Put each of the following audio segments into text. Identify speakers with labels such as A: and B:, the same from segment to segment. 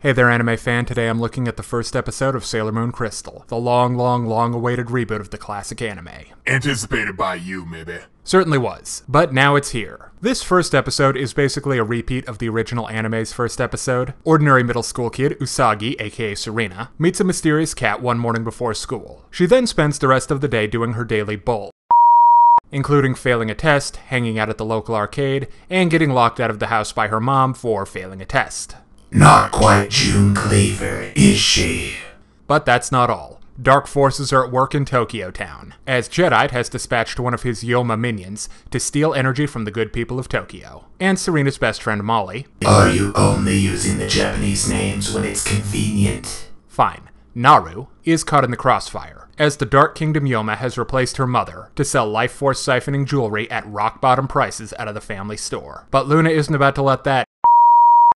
A: Hey there, anime fan. Today I'm looking at the first episode of Sailor Moon Crystal, the long awaited reboot of the classic anime.
B: Anticipated by you, maybe.
A: Certainly was, but now it's here. This first episode is basically a repeat of the original anime's first episode. Ordinary middle school kid, Usagi, aka Serena, meets a mysterious cat one morning before school. She then spends the rest of the day doing her daily bull, including failing a test, hanging out at the local arcade, and getting locked out of the house by her mom for failing a test.
C: Not quite June Cleaver, is she?
A: But that's not all. Dark forces are at work in Tokyo Town, as Jadeite has dispatched one of his Yoma minions to steal energy from the good people of Tokyo. And Serena's best friend Molly.
C: Are you only using the Japanese names when it's convenient?
A: Fine. Naru is caught in the crossfire, as the Dark Kingdom Yoma has replaced her mother to sell life force siphoning jewelry at rock-bottom prices out of the family store. But Luna isn't about to let that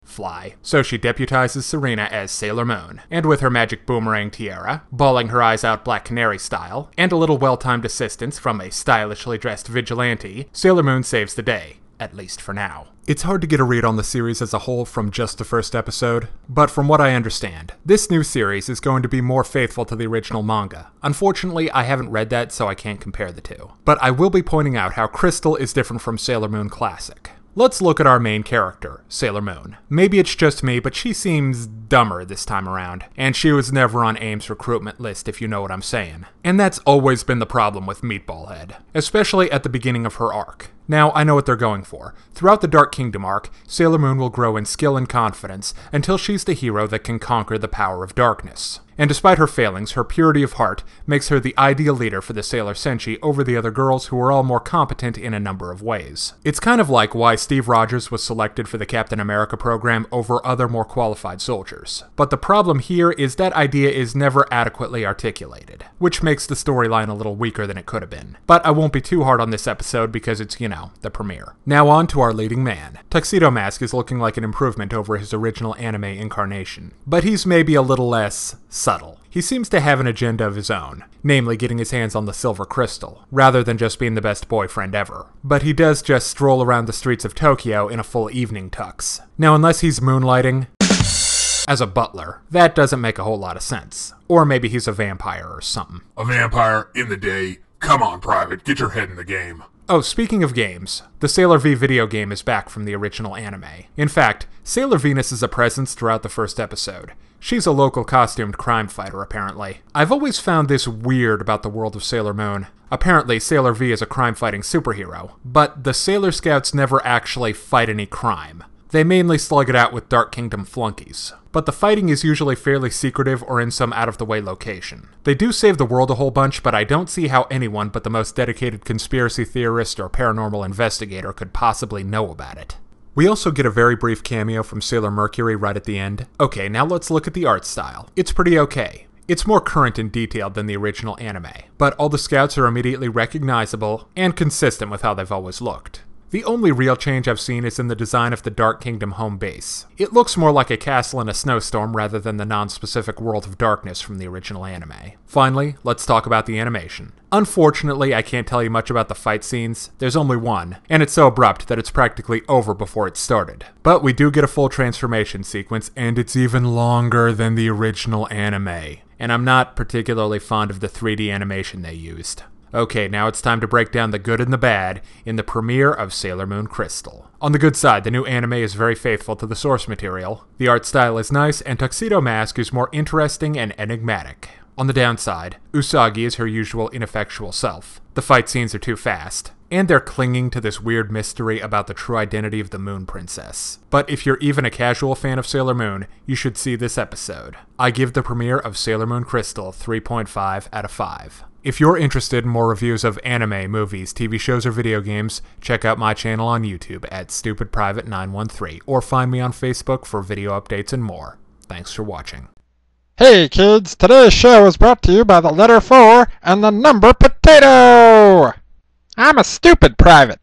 A: fly, so she deputizes Serena as Sailor Moon, and with her magic boomerang tiara, bawling her eyes out Black Canary style, and a little well-timed assistance from a stylishly dressed vigilante, Sailor Moon saves the day, at least for now. It's hard to get a read on the series as a whole from just the first episode, but from what I understand, this new series is going to be more faithful to the original manga. Unfortunately, I haven't read that, so I can't compare the two. But I will be pointing out how Crystal is different from Sailor Moon Classic. Let's look at our main character, Sailor Moon. Maybe it's just me, but she seems dumber this time around, and she was never on AIM's recruitment list if you know what I'm saying. And that's always been the problem with Meatball Head, especially at the beginning of her arc. Now, I know what they're going for. Throughout the Dark Kingdom arc, Sailor Moon will grow in skill and confidence until she's the hero that can conquer the power of darkness. And despite her failings, her purity of heart makes her the ideal leader for the Sailor Senshi over the other girls who are all more competent in a number of ways. It's kind of like why Steve Rogers was selected for the Captain America program over other more qualified soldiers. But the problem here is that idea is never adequately articulated, which makes the storyline a little weaker than it could have been. But I won't be too hard on this episode because it's, the premiere. Now on to our leading man. Tuxedo Mask is looking like an improvement over his original anime incarnation, but he's maybe a little less subtle. He seems to have an agenda of his own, namely getting his hands on the Silver Crystal, rather than just being the best boyfriend ever. But he does just stroll around the streets of Tokyo in a full evening tux. Now unless he's moonlighting as a butler, that doesn't make a whole lot of sense. Or maybe he's a vampire or something.
B: A vampire in the day? Come on, Private, get your head in the game.
A: Oh, speaking of games, the Sailor V video game is back from the original anime. In fact, Sailor Venus is a presence throughout the first episode. She's a local costumed crime fighter, apparently. I've always found this weird about the world of Sailor Moon. Apparently, Sailor V is a crime-fighting superhero, but the Sailor Scouts never actually fight any crime. They mainly slug it out with Dark Kingdom flunkies. But the fighting is usually fairly secretive or in some out-of-the-way location. They do save the world a whole bunch, but I don't see how anyone but the most dedicated conspiracy theorist or paranormal investigator could possibly know about it. We also get a very brief cameo from Sailor Mercury right at the end. Okay, now let's look at the art style. It's pretty okay. It's more current and detailed than the original anime, but all the scouts are immediately recognizable and consistent with how they've always looked. The only real change I've seen is in the design of the Dark Kingdom home base. It looks more like a castle in a snowstorm rather than the non-specific world of darkness from the original anime. Finally, let's talk about the animation. Unfortunately, I can't tell you much about the fight scenes. There's only one, and it's so abrupt that it's practically over before it started. But we do get a full transformation sequence, and it's even longer than the original anime. And I'm not particularly fond of the 3D animation they used. Okay, now it's time to break down the good and the bad in the premiere of Sailor Moon Crystal. On the good side, the new anime is very faithful to the source material. The art style is nice, and Tuxedo Mask is more interesting and enigmatic. On the downside, Usagi is her usual ineffectual self. The fight scenes are too fast, and they're clinging to this weird mystery about the true identity of the Moon Princess. But if you're even a casual fan of Sailor Moon, you should see this episode. I give the premiere of Sailor Moon Crystal 3.5 out of 5. If you're interested in more reviews of anime, movies, TV shows, or video games, check out my channel on YouTube at StupidPrivate913, or find me on Facebook for video updates and more. Thanks for watching.
D: Hey kids, today's show is brought to you by the letter 4 and the number potato! I'm a stupid private.